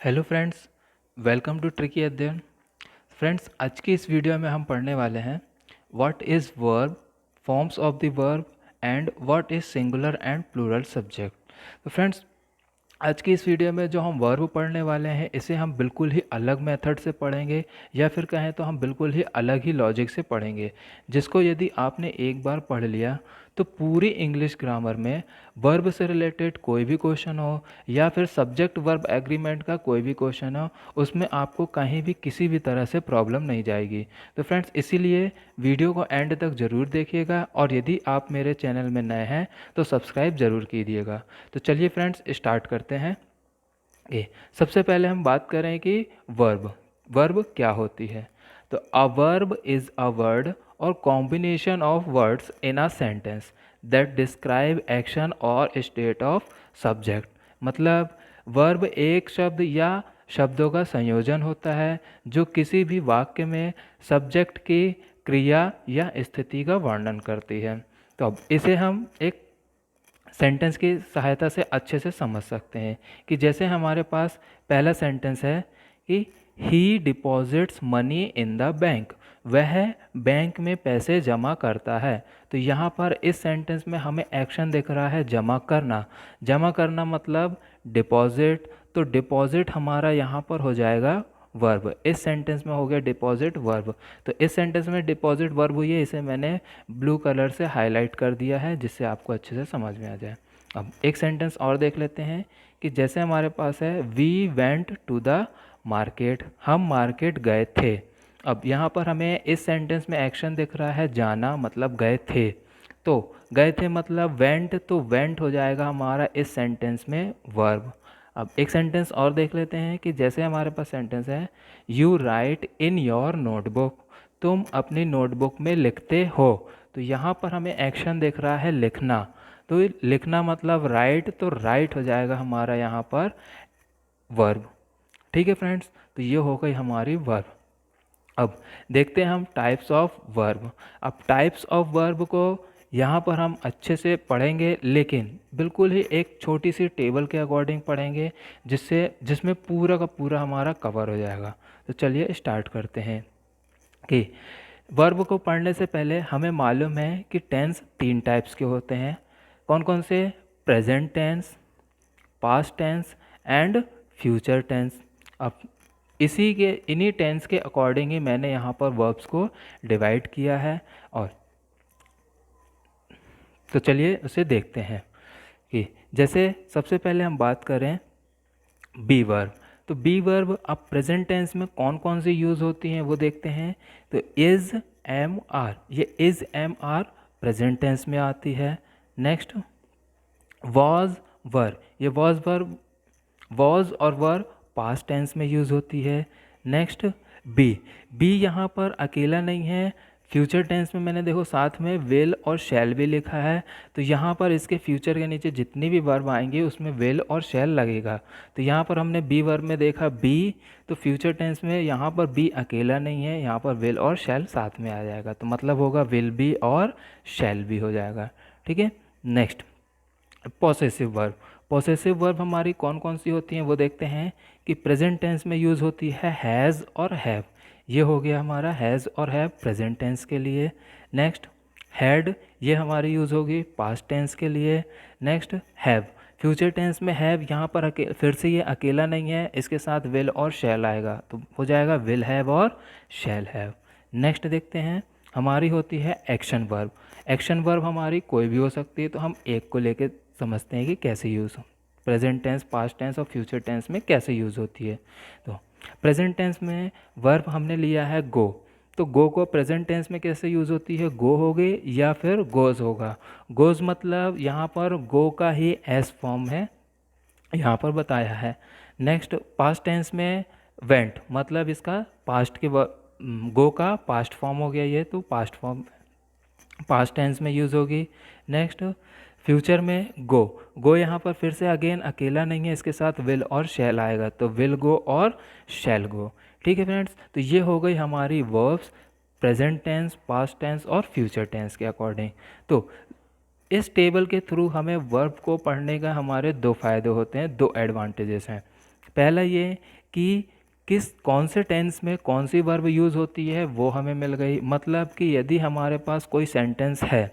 Hello friends, welcome to tricky Adhyayan. Friends, आज की इस वीडियो में हम पढ़ने वाले हैं what is verb, forms of the verb and what is singular and plural subject. तो फ्रेंड्स, आज की इस वीडियो में जो हम वर्ब पढ़ने वाले हैं इसे हम बिल्कुल ही अलग मेथड से पढ़ेंगे, या फिर कहें तो हम बिल्कुल ही अलग ही लॉजिक से पढ़ेंगे, जिसको यदि आपने एक बार पढ़ लिया तो पूरी इंग्लिश ग्रामर में वर्ब से रिलेटेड कोई भी क्वेश्चन हो या फिर सब्जेक्ट वर्ब एग्रीमेंट का कोई भी क्वेश्चन हो, उसमें आपको कहीं भी किसी भी तरह से प्रॉब्लम नहीं जाएगी। तो फ्रेंड्स, इसीलिए वीडियो को एंड तक ज़रूर देखिएगा, और यदि आप मेरे चैनल में नए हैं तो सब्सक्राइब ज़रूर कीजिएगा। तो चलिए फ्रेंड्स, स्टार्ट करते हैं। सबसे पहले हम बात करें कि वर्ब वर्ब क्या होती है। तो a verb is a word और combination of words in a sentence that describe action और स्टेट ऑफ सब्जेक्ट। मतलब वर्ब एक शब्द या शब्दों का संयोजन होता है जो किसी भी वाक्य में सब्जेक्ट की क्रिया या स्थिति का वर्णन करती है। तो अब इसे हम एक सेंटेंस की सहायता से अच्छे से समझ सकते हैं कि जैसे हमारे पास पहला सेंटेंस है कि he deposits money in the bank, वह बैंक में पैसे जमा करता है। तो यहाँ पर इस सेंटेंस में हमें एक्शन दिख रहा है जमा करना। जमा करना मतलब डिपॉजिट, तो डिपॉजिट हमारा यहाँ पर हो जाएगा वर्ब। इस सेंटेंस में हो गया डिपॉजिट वर्ब। तो इस सेंटेंस में डिपॉजिट वर्ब हुई है, इसे मैंने ब्लू कलर से हाईलाइट कर दिया है जिससे आपको अच्छे से समझ में आ जाए। अब एक सेंटेंस और देख लेते हैं कि जैसे हमारे पास है we went to the market, हम मार्केट गए थे। अब यहाँ पर हमें इस सेंटेंस में एक्शन दिख रहा है जाना, मतलब गए थे। तो गए थे मतलब वेंट, तो वेंट हो जाएगा हमारा इस सेंटेंस में वर्ब। अब एक सेंटेंस और देख लेते हैं कि जैसे हमारे पास सेंटेंस है you right in your notebook, तुम अपनी नोटबुक में लिखते हो। तो यहाँ पर हमें एक्शन दिख रहा है लिखना। तो लिखना मतलब राइट, तो राइट हो जाएगा हमारा यहाँ पर वर्ब। ठीक है फ्रेंड्स, तो ये हो गई हमारी वर्ब। अब देखते हैं हम टाइप्स ऑफ वर्ब। अब टाइप्स ऑफ वर्ब को यहाँ पर हम अच्छे से पढ़ेंगे, लेकिन बिल्कुल ही एक छोटी सी टेबल के अकॉर्डिंग पढ़ेंगे जिसमें पूरा का पूरा हमारा कवर हो जाएगा। तो चलिए स्टार्ट करते हैं कि वर्ब को पढ़ने से पहले हमें मालूम है कि टेंस तीन टाइप्स के होते हैं। कौन कौन से? Present tense, past tense and future tense. अब इन्हीं टेंस के अकॉर्डिंग ही मैंने यहाँ पर वर्ब्स को डिवाइड किया है। और तो चलिए उसे देखते हैं कि जैसे सबसे पहले हम बात करें बी वर्ब। तो बी वर्ब अब प्रेजेंट टेंस में कौन कौन सी यूज़ होती हैं वो देखते हैं। तो इज़ एम आर, ये is am are present tense में आती है। नेक्स्ट वॉज वर, ये वॉज और वर पास्ट टेंस में यूज़ होती है। नेक्स्ट बी, बी यहाँ पर अकेला नहीं है, फ्यूचर टेंस में मैंने देखो साथ में विल और शैल भी लिखा है। तो यहाँ पर इसके फ्यूचर के नीचे जितनी भी वर्ब आएंगे उसमें विल और शैल लगेगा। तो यहाँ पर हमने बी वर्ब में देखा बी, तो फ्यूचर टेंस में यहाँ पर बी अकेला नहीं है, यहाँ पर विल और शैल साथ में आ जाएगा। तो मतलब होगा विल बी और शैल भी हो जाएगा। ठीक है। Next possessive verb. Possessive verb हमारी कौन कौन सी होती हैं वो देखते हैं कि प्रेजेंट टेंस में यूज़ होती है हैज़ और हैव। ये हो गया हमारा हैज़ और हैव प्रेजेंट टेंस के लिए। नेक्स्ट हैड, ये हमारी यूज़ होगी पास्ट टेंस के लिए। नेक्स्ट हैव, फ्यूचर टेंस में हैव यहाँ पर फिर से ये अकेला नहीं है, इसके साथ विल और शैल आएगा, तो हो जाएगा विल हैव और शैल हैव। नेक्स्ट देखते हैं हमारी होती है एक्शन वर्ब। एक्शन वर्ब हमारी कोई भी हो सकती है, तो हम एक को लेके समझते हैं कि कैसे यूज़ हो, प्रेजेंट टेंस, पास्ट टेंस और फ्यूचर टेंस में कैसे यूज़ होती है। तो प्रेजेंट टेंस में वर्ब हमने लिया है गो। तो गो को प्रेजेंट टेंस में कैसे यूज़ होती है? गो हो गई या फिर गोज़ होगा। गोज़ मतलब यहाँ पर गो का ही एस फॉर्म है, यहाँ पर बताया है। नेक्स्ट पास्ट टेंस में वेंट, मतलब इसका पास्ट के गो का पास्ट फॉर्म हो गया ये, तो पास्ट फॉर्म पास्ट टेंस में यूज़ होगी। नेक्स्ट फ्यूचर में गो, गो यहाँ पर फिर से अगेन अकेला नहीं है, इसके साथ विल और शैल आएगा, तो विल गो और शैल गो। ठीक है फ्रेंड्स, तो ये हो गई हमारी verbs present tense, past tense और फ्यूचर टेंस के अकॉर्डिंग। तो इस टेबल के थ्रू हमें वर्ब को पढ़ने का हमारे दो फ़ायदे होते हैं, दो एडवांटेजेस हैं। पहला ये कि कौन से टेंस में कौन सी वर्ब यूज़ होती है वो हमें मिल गई। मतलब कि यदि हमारे पास कोई सेंटेंस है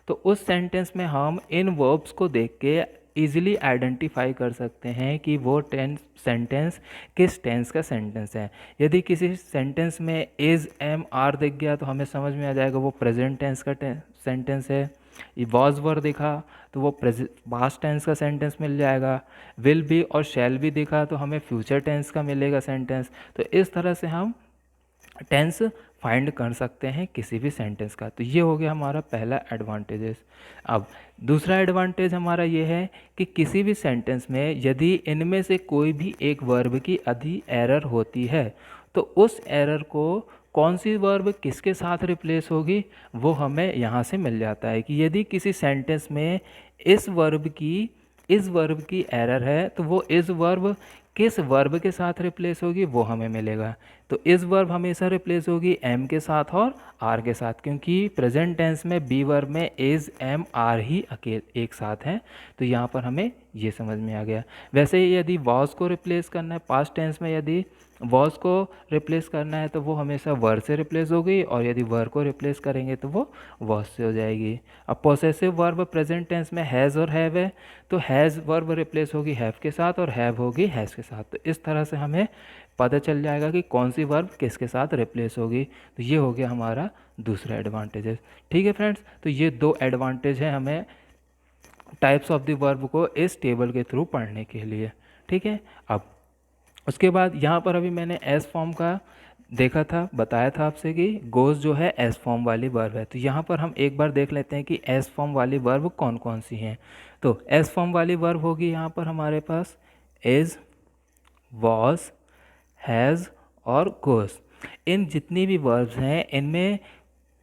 तो उस सेंटेंस में हम इन वर्ब्स को देख के इजीली आइडेंटिफाई कर सकते हैं कि वो सेंटेंस किस टेंस का सेंटेंस है। यदि किसी सेंटेंस में इज़ एम आर दिख गया तो हमें समझ में आ जाएगा वो प्रेजेंट टेंस का सेंटेंस है। ये वॉज वर दिखा तो वो पास्ट टेंस का सेंटेंस मिल जाएगा। विल बी और शैल बी दिखा तो हमें फ्यूचर टेंस का मिलेगा सेंटेंस। तो इस तरह से हम टेंस फाइंड कर सकते हैं किसी भी सेंटेंस का। तो ये हो गया हमारा पहला एडवांटेजेस। अब दूसरा एडवांटेज हमारा ये है कि किसी भी सेंटेंस में यदि इनमें से कोई भी एक वर्ब की आधी एरर होती है तो उस एरर को कौन सी वर्ब किसके साथ रिप्लेस होगी वो हमें यहाँ से मिल जाता है कि यदि किसी सेंटेंस में इस वर्ब की एरर है तो वो इस वर्ब किस वर्ब के साथ रिप्लेस होगी वो हमें मिलेगा। तो इस वर्ब हमेशा रिप्लेस होगी एम के साथ और आर के साथ, क्योंकि प्रेजेंट टेंस में बी वर्ब में इज एम आर ही एक साथ हैं। तो यहाँ पर हमें ये समझ में आ गया। वैसे ही यदि वॉज को रिप्लेस करना है पास्ट टेंस में, यदि वॉज को रिप्लेस करना है तो वो हमेशा वर से रिप्लेस होगी, और यदि वर को रिप्लेस करेंगे तो वो वॉज से हो जाएगी। अब पोसेसिव वर्ब प्रेजेंट टेंस में हैज़ और हैव है तो हैज़ वर्ब रिप्लेस होगी हैव के साथ और हैव होगी हैज़ के साथ। तो इस तरह से हमें पता चल जाएगा कि कौन सी वर्ब किसके साथ रिप्लेस होगी। तो ये हो गया हमारा दूसरा एडवांटेजेस। ठीक है फ्रेंड्स, तो ये दो एडवांटेज हैं हमें टाइप्स ऑफ द वर्ब को इस टेबल के थ्रू पढ़ने के लिए। ठीक है, अब उसके बाद यहाँ पर अभी मैंने एस फॉर्म का देखा था, बताया था आपसे कि गोज जो है एस फॉर्म वाली वर्ब है। तो यहाँ पर हम एक बार देख लेते हैं कि एस फॉर्म वाली वर्ब कौन कौन सी हैं। तो एस फॉर्म वाली वर्ब होगी यहाँ पर हमारे पास इज़, वॉज, हैज़ और गोज। इन जितनी भी वर्ब्स हैं इनमें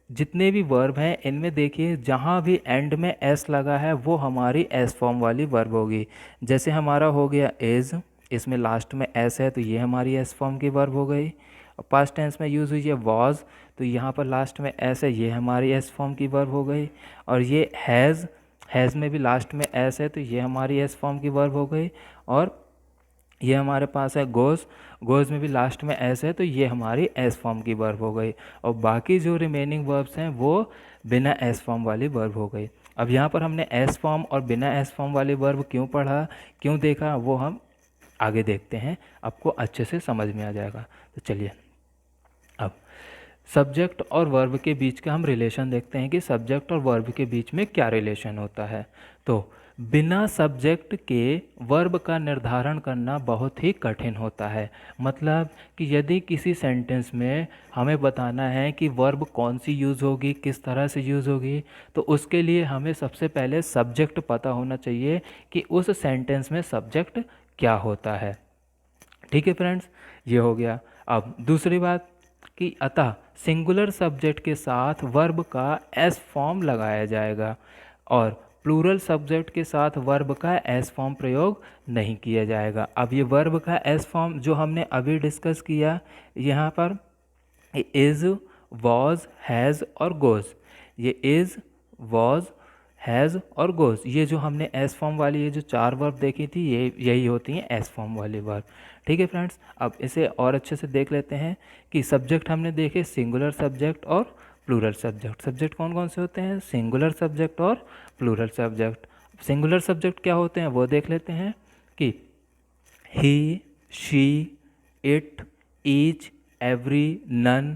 जितने भी वर्ब हैं इनमें देखिए जहाँ भी एंड में एस लगा है वो हमारी एस फॉर्म वाली वर्ब होगी। जैसे हमारा हो गया इज़, इसमें लास्ट में एस है तो ये हमारी एस फॉर्म की वर्ब हो गई। और पास्ट टेंस में यूज़ हुई है वॉज, तो यहाँ पर लास्ट में एस है, ये हमारी एस फॉर्म की वर्ब हो गई। और ये हैज़ में भी लास्ट में एस है तो ये हमारी एस फॉर्म की वर्ब हो गई। और ये हमारे पास है गोज़ में भी लास्ट में एस है तो ये हमारी एस फॉर्म की वर्ब हो गई। और बाकी जो रिमेनिंग वर्ब्स हैं वो बिना एस फॉर्म वाली वर्ब हो गई। अब यहाँ पर हमने एस फॉर्म और बिना एस फॉर्म वाली वर्ब क्यों पढ़ा, क्यों देखा, वो हम आगे देखते हैं, आपको अच्छे से समझ में आ जाएगा। तो चलिए अब सब्जेक्ट और वर्ब के बीच का हम रिलेशन देखते हैं कि सब्जेक्ट और वर्ब के बीच में क्या रिलेशन होता है। तो बिना सब्जेक्ट के वर्ब का निर्धारण करना बहुत ही कठिन होता है। मतलब कि यदि किसी सेंटेंस में हमें बताना है कि वर्ब कौन सी यूज़ होगी, किस तरह से यूज़ होगी, तो उसके लिए हमें सबसे पहले सब्जेक्ट पता होना चाहिए कि उस सेंटेंस में सब्जेक्ट क्या होता है। ठीक है फ्रेंड्स, ये हो गया। अब दूसरी बात कि अतः सिंगुलर सब्जेक्ट के साथ वर्ब का एस फॉर्म लगाया जाएगा और प्लूरल सब्जेक्ट के साथ वर्ब का एस फॉर्म प्रयोग नहीं किया जाएगा। अब ये वर्ब का एस फॉर्म जो हमने अभी डिस्कस किया यहाँ पर इज़, वॉज, हैज़ और गोज़, ये इज़, वॉज, हैज़ और गोज़, ये जो हमने एस फॉर्म वाली ये जो चार वर्ब देखी थी ये यही होती हैं एस फॉर्म वाली वर्ब। ठीक है फ्रेंड्स, अब इसे और अच्छे से देख लेते हैं कि सब्जेक्ट हमने देखे सिंगुलर सब्जेक्ट और प्लूरल सब्जेक्ट। सब्जेक्ट कौन कौन से होते हैं, सिंगुलर सब्जेक्ट और प्लूरल सब्जेक्ट। सिंगुलर सब्जेक्ट क्या होते हैं वो देख लेते हैं कि he, she, it, each, every, none,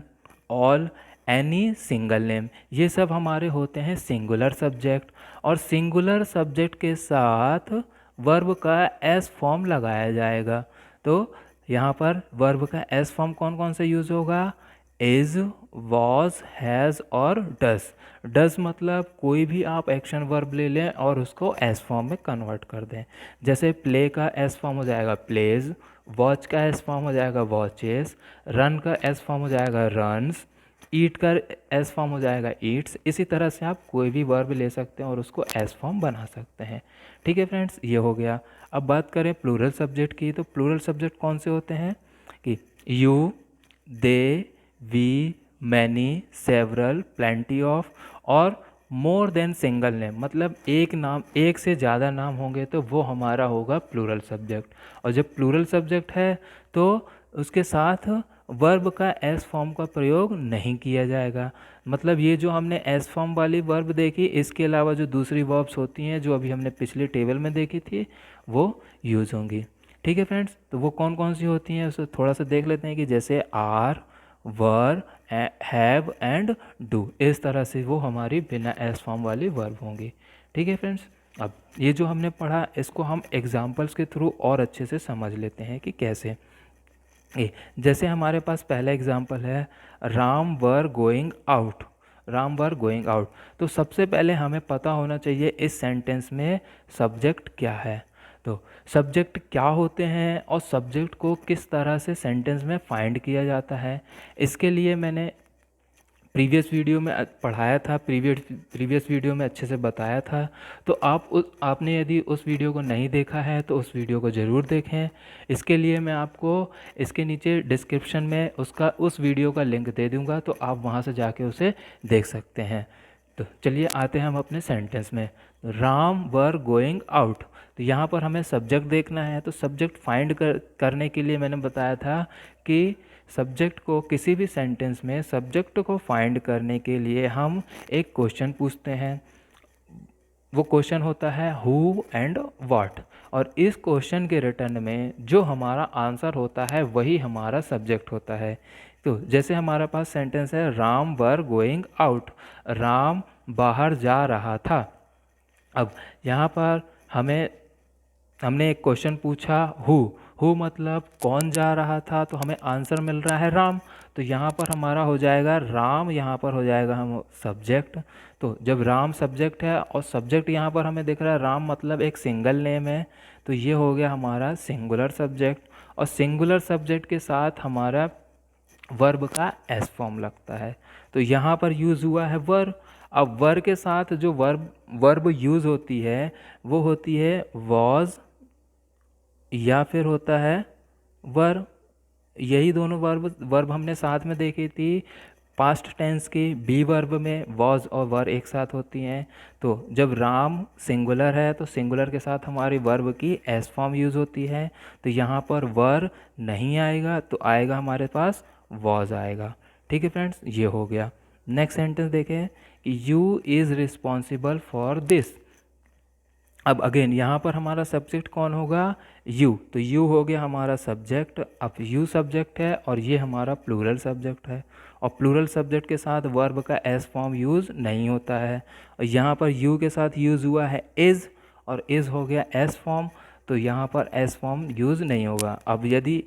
all, any, single name, ये सब हमारे होते हैं सिंगुलर सब्जेक्ट। और सिंगुलर सब्जेक्ट के साथ वर्ब का एस फॉर्म लगाया जाएगा। तो यहाँ पर वर्ब का एस फॉर्म कौन कौन से यूज़ होगा, इज़, वॉज, हैज़ और डस। डस मतलब कोई भी आप एक्शन वर्ब ले लें और उसको एस फॉर्म में कन्वर्ट कर दें। जैसे प्ले का एस फॉर्म हो जाएगा प्लेज, वॉच का एस फॉर्म हो जाएगा वॉचेस, रन का एस फॉर्म हो जाएगा रन्स, ईट का एस फॉर्म हो जाएगा ईट्स। इसी तरह से आप कोई भी वर्ब ले सकते हैं और उसको एस फॉर्म बना सकते हैं। ठीक है फ्रेंड्स, ये हो गया। अब बात करें प्लूरल सब्जेक्ट की, तो प्लूरल सब्जेक्ट कौन से होते हैं कि you, they, we, many, several, plenty of और मोर देन सिंगल नेम, मतलब एक नाम, एक से ज़्यादा नाम होंगे तो वो हमारा होगा प्लूरल सब्जेक्ट। और जब प्लूरल सब्जेक्ट है तो उसके साथ वर्ब का एस फॉर्म का प्रयोग नहीं किया जाएगा। मतलब ये जो हमने एस फॉर्म वाली वर्ब देखी, इसके अलावा जो दूसरी वर्ब्स होती हैं जो अभी हमने पिछले टेबल में देखी थी वो यूज़ होंगी। ठीक है फ्रेंड्स, तो वो कौन कौन सी होती हैं उसे थोड़ा सा देख लेते हैं कि जैसे are, were, have and do, इस तरह से वो हमारी बिना एस फॉर्म वाली वर्ब होंगी। ठीक है फ्रेंड्स, अब ये जो हमने पढ़ा इसको हम एग्जाम्पल्स के थ्रू और अच्छे से समझ लेते हैं कि कैसे। जैसे हमारे पास पहला एग्जाम्पल है, Ram were going out. Ram were going out, तो सबसे पहले हमें पता होना चाहिए इस सेंटेंस में सब्जेक्ट क्या है। तो सब्जेक्ट क्या होते हैं और सब्जेक्ट को किस तरह से सेंटेंस में फाइंड किया जाता है, इसके लिए मैंने प्रीवियस वीडियो में पढ़ाया था, प्रीवियस वीडियो में अच्छे से बताया था। तो आपने यदि उस वीडियो को नहीं देखा है तो उस वीडियो को ज़रूर देखें। इसके लिए मैं आपको इसके नीचे डिस्क्रिप्शन में उस वीडियो का लिंक दे दूंगा, तो आप वहां से जाके उसे देख सकते हैं। तो चलिए आते हैं हम अपने सेंटेंस में। राम वर गोइंग आउट, तो यहाँ पर हमें सब्जेक्ट देखना है। तो सब्जेक्ट फाइंड करने के लिए मैंने बताया था कि सब्जेक्ट को, किसी भी सेंटेंस में सब्जेक्ट को फाइंड करने के लिए हम एक क्वेश्चन पूछते हैं। वो क्वेश्चन होता है हु एंड व्हाट, और इस क्वेश्चन के रिटर्न में जो हमारा आंसर होता है वही हमारा सब्जेक्ट होता है। तो जैसे हमारे पास सेंटेंस है, Ram were going out, Ram बाहर जा रहा था। अब यहाँ पर हमने एक क्वेश्चन पूछा हु मतलब कौन जा रहा था, तो हमें आंसर मिल रहा है राम। तो यहाँ पर हमारा हो जाएगा राम, यहाँ पर हो जाएगा हम सब्जेक्ट। तो जब राम सब्जेक्ट है और सब्जेक्ट यहाँ पर हमें दिख रहा है राम, मतलब एक सिंगल नेम है, तो ये हो गया हमारा सिंगुलर सब्जेक्ट। और सिंगुलर सब्जेक्ट के साथ हमारा वर्ब का एस फॉर्म लगता है। तो यहाँ पर यूज़ हुआ है वर। अब वर के साथ जो वर्ब यूज़ होती है वो होती है वॉज या फिर होता है वर। यही दोनों वर्ब हमने साथ में देखी थी। पास्ट टेंस की बी वर्ब में वॉज और वर एक साथ होती हैं। तो जब राम सिंगुलर है तो सिंगुलर के साथ हमारी वर्ब की एस फॉर्म यूज़ होती है। तो यहाँ पर वर नहीं आएगा, तो आएगा हमारे पास वॉज आएगा। ठीक है फ्रेंड्स, ये हो गया। नेक्स्ट सेंटेंस देखें कि you is responsible for this. अब अगेन यहाँ पर हमारा सब्जेक्ट कौन होगा, यू। तो यू हो गया हमारा सब्जेक्ट। अब यू सब्जेक्ट है और ये हमारा प्लूरल सब्जेक्ट है, और प्लूरल सब्जेक्ट के साथ वर्ब का एस फॉर्म यूज़ नहीं होता है। और यहाँ पर यू के साथ यूज़ हुआ है इज़, और इज़ हो गया एस फॉर्म, तो यहाँ पर एस फॉर्म यूज़ नहीं होगा। अब यदि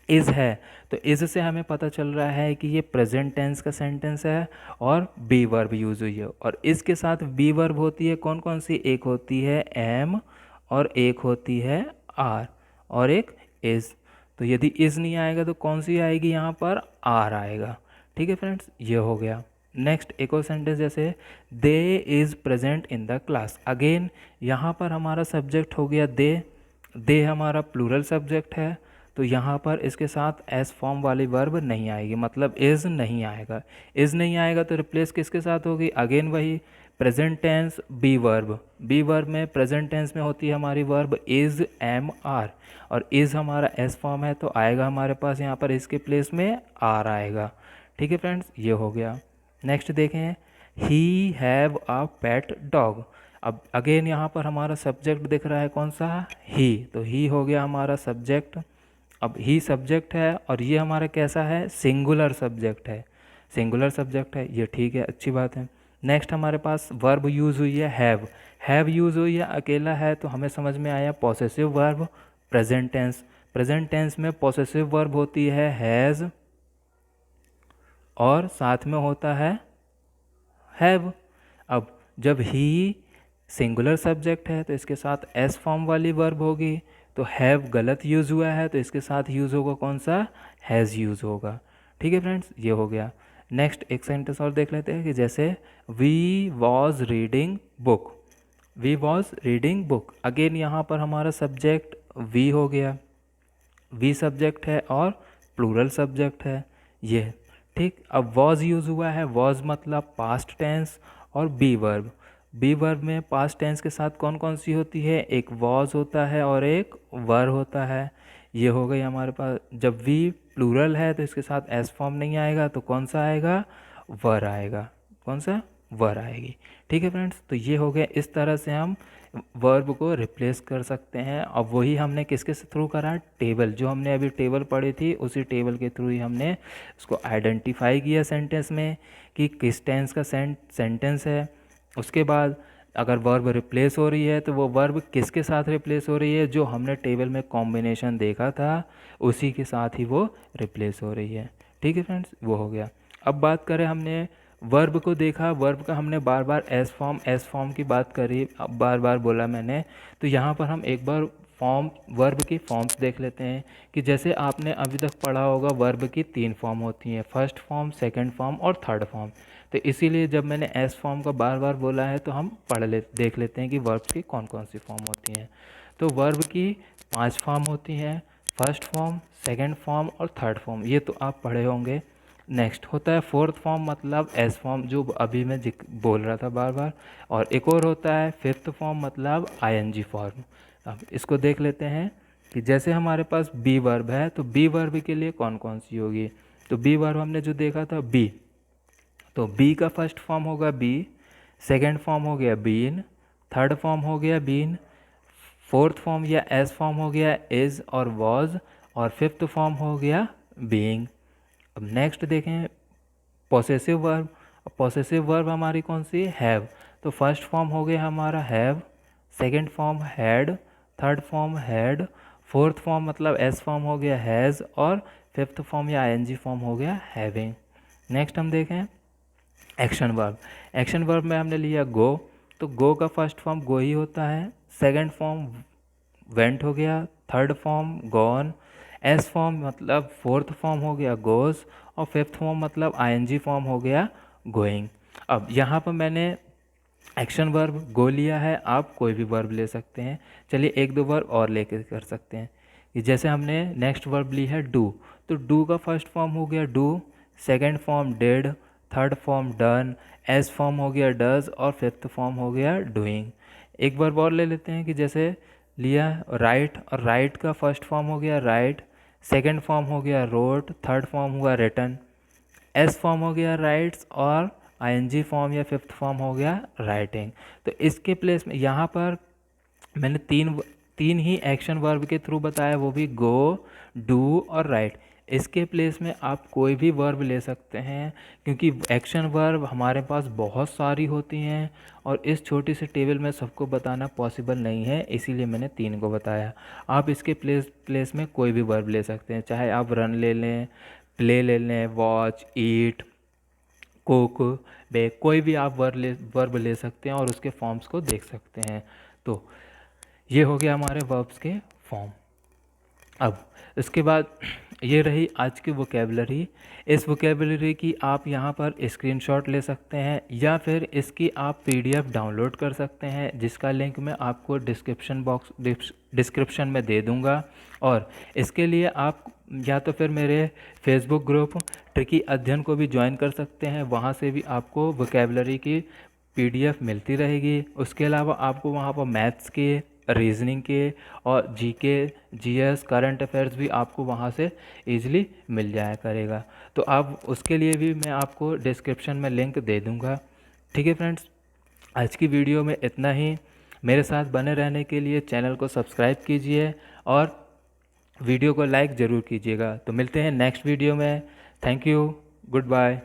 इज़ है तो इज़ से हमें पता चल रहा है कि ये प्रेजेंट टेंस का सेंटेंस है और बी वर्ब यूज़ हुई है। और इसके साथ बी वर्ब होती है कौन कौन सी, एक होती है एम और एक होती है आर और एक इज़। तो यदि इज़ नहीं आएगा तो कौन सी आएगी, यहाँ पर आर आएगा। ठीक है फ्रेंड्स, ये हो गया। नेक्स्ट एक और सेंटेंस जैसे they is present in the class. Again यहाँ पर हमारा सब्जेक्ट हो गया दे हमारा प्लूरल सब्जेक्ट है, तो यहाँ पर इसके साथ एस फॉर्म वाली वर्ब नहीं आएगी, मतलब इज़ नहीं आएगा। इज़ नहीं आएगा तो रिप्लेस किसके साथ होगी, अगेन वही present tense be verb. Be verb में प्रेजेंट टेंस में होती है हमारी वर्ब इज़ एम आर, और इज़ हमारा एस फॉर्म है तो आएगा हमारे पास यहाँ पर इसके प्लेस में आर आएगा। ठीक है फ्रेंड्स, ये हो गया। नेक्स्ट देखें, he have a pet dog. अब अगेन यहाँ पर हमारा सब्जेक्ट दिख रहा है कौन सा, ही। तो ही हो गया हमारा सब्जेक्ट। अब ही सब्जेक्ट है और ये हमारा कैसा है, सिंगुलर सब्जेक्ट है। सिंगुलर सब्जेक्ट है ये, ठीक है, अच्छी बात है। नेक्स्ट हमारे पास वर्ब यूज़ हुई है हैव यूज़ हुई है, अकेला है तो हमें समझ में आया possessive verb present tense. Present tense में पॉसेसिव वर्ब होती है हैज़ और साथ में होता है हैव। अब जब ही सिंगुलर सब्जेक्ट है तो इसके साथ एस फॉर्म वाली वर्ब होगी, तो हैव गलत यूज़ हुआ है तो इसके साथ यूज़ होगा कौन सा, हैज़ यूज़ होगा। ठीक है फ्रेंड्स, ये हो गया। नेक्स्ट एक सेंटेंस और देख लेते हैं कि जैसे we was reading book. We was reading book, again यहाँ पर हमारा सब्जेक्ट वी हो गया। वी सब्जेक्ट है और प्लूरल सब्जेक्ट है ये। ठीक, अब वॉज यूज़ हुआ है, वॉज मतलब पास्ट टेंस, और बी वर्ब। बी वर्ब में पास्ट टेंस के साथ कौन कौन सी होती है, एक वॉज होता है और एक वर होता है। ये हो गई हमारे पास। जब वी प्लूरल है तो इसके साथ एस फॉर्म नहीं आएगा, तो कौन सा आएगा, वर आएगा। कौन सा, वर आएगी। ठीक है फ्रेंड्स, तो ये हो गया। इस तरह से हम वर्ब को रिप्लेस कर सकते हैं। अब वही हमने किसके थ्रू करा, टेबल, जो हमने अभी टेबल पढ़ी थी उसी टेबल के थ्रू ही हमने उसको आइडेंटिफाई किया सेंटेंस में कि किस टेंस का सेंटेंस है। उसके बाद अगर वर्ब रिप्लेस हो रही है तो वो वर्ब किसके साथ रिप्लेस हो रही है, जो हमने टेबल में कॉम्बिनेशन देखा था उसी के साथ ही वो रिप्लेस हो रही है। ठीक है फ्रेंड्स, वो हो गया। अब बात करें, हमने वर्ब को देखा, वर्ब का हमने बार बार एस फॉर्म की बात करी, अब बार बार बोला मैंने। तो यहाँ पर हम एक बार वर्ब की फॉर्म्स देख लेते हैं कि जैसे आपने अभी तक पढ़ा होगा वर्ब की 3 फॉर्म होती हैं, फर्स्ट फॉर्म, सेकंड फॉर्म और थर्ड फॉर्म। तो इसीलिए जब मैंने एस फॉर्म का बार बार बोला है तो हम देख लेते हैं कि वर्ब की कौन कौन सी फॉर्म होती हैं। तो वर्ब की 5 फॉर्म होती हैं, फर्स्ट फॉर्म, सेकंड फॉर्म और थर्ड फॉर्म, ये तो आप पढ़े होंगे। नेक्स्ट होता है फोर्थ फॉर्म, मतलब एस फॉर्म, जो अभी मैं बोल रहा था बार बार। और एक और होता है फिफ्थ फॉर्म, मतलब आईएनजी फॉर्म। अब इसको देख लेते हैं कि जैसे हमारे पास बी वर्ब है तो बी वर्ब के लिए कौन कौन सी होगी। तो बी वर्ब हमने जो देखा था बी, तो बी का फर्स्ट फॉर्म होगा बी, सेकेंड फॉर्म हो गया बीन, थर्ड फॉर्म हो गया बीन, फोर्थ फॉर्म या एस फॉर्म हो गया इज और वॉज, और फिफ्थ फॉर्म हो गया बीइंग। अब नेक्स्ट देखें पॉसेसिव वर्ब। पॉसेसिव वर्ब हमारी कौन सी, हैव। तो फर्स्ट फॉर्म हो गया हमारा have, second form had, third form had, fourth form मतलब एस फॉर्म हो गया हैज़, और फिफ्थ फॉर्म या आईएनजी फॉर्म हो गया हैविंग। नेक्स्ट हम देखें एक्शन वर्ब। एक्शन वर्ब में हमने लिया गो, तो गो का फर्स्ट फॉर्म गो ही होता है, सेकंड फॉर्म वेंट हो गया, third form gone, S form मतलब फोर्थ फॉर्म हो गया गोज, और फिफ्थ फॉर्म मतलब आईएनजी फॉर्म हो गया गोइंग। अब यहाँ पर मैंने एक्शन वर्ब गो लिया है, आप कोई भी वर्ब ले सकते हैं। चलिए एक दो वर्ब और लेके कर सकते हैं कि जैसे हमने नेक्स्ट वर्ब ली है डू, तो डू का फर्स्ट फॉर्म हो गया do, second form did, third form done, S form हो गया डज, और फिफ्थ फॉर्म हो गया डूइंग। एक वर्ब और ले लेते हैं कि जैसे लिया राइट, और राइट का फर्स्ट फॉर्म हो गया राइट, सेकंड फॉर्म हो गया रोट, थर्ड फॉर्म हुआ रिटन, एस फॉर्म हो गया राइट्स, और आईएनजी फॉर्म या फिफ्थ फॉर्म हो गया राइटिंग। तो इसके प्लेस में यहाँ पर मैंने तीन ही एक्शन वर्ब के थ्रू बताया, वो भी गो, डू और राइट। इसके प्लेस में आप कोई भी वर्ब ले सकते हैं, क्योंकि एक्शन वर्ब हमारे पास बहुत सारी होती हैं और इस छोटी सी टेबल में सबको बताना पॉसिबल नहीं है, इसीलिए मैंने 3 को बताया। आप इसके प्लेस में कोई भी वर्ब ले सकते हैं, चाहे आप रन ले लें, प्ले ले लें, वॉच, ईट, कुक, बेक, कोई भी आप वर्ब ले सकते हैं और उसके फॉर्म्स को देख सकते हैं। तो ये हो गया हमारे वर्ब्स के फॉर्म। अब इसके बाद ये रही आज की वोकेबलरी। इस वोकेबलरी की आप यहाँ पर स्क्रीनशॉट ले सकते हैं या फिर इसकी आप पीडीएफ डाउनलोड कर सकते हैं, जिसका लिंक मैं आपको डिस्क्रिप्शन में दे दूँगा। और इसके लिए आप या तो फिर मेरे फेसबुक ग्रुप ट्रिकी अध्ययन को भी ज्वाइन कर सकते हैं, वहाँ से भी आपको वोकेबलरी की पीडीएफ मिलती रहेगी। उसके अलावा आपको वहाँ पर मैथ्स के, रीजनिंग के और जीके, जीएस, करंट अफेयर्स भी आपको वहाँ से इजीली मिल जाया करेगा। तो आप उसके लिए भी मैं आपको डिस्क्रिप्शन में लिंक दे दूँगा। ठीक है फ्रेंड्स, आज की वीडियो में इतना ही। मेरे साथ बने रहने के लिए चैनल को सब्सक्राइब कीजिए और वीडियो को लाइक ज़रूर कीजिएगा। तो मिलते हैं नेक्स्ट वीडियो में। Thank you, good bye.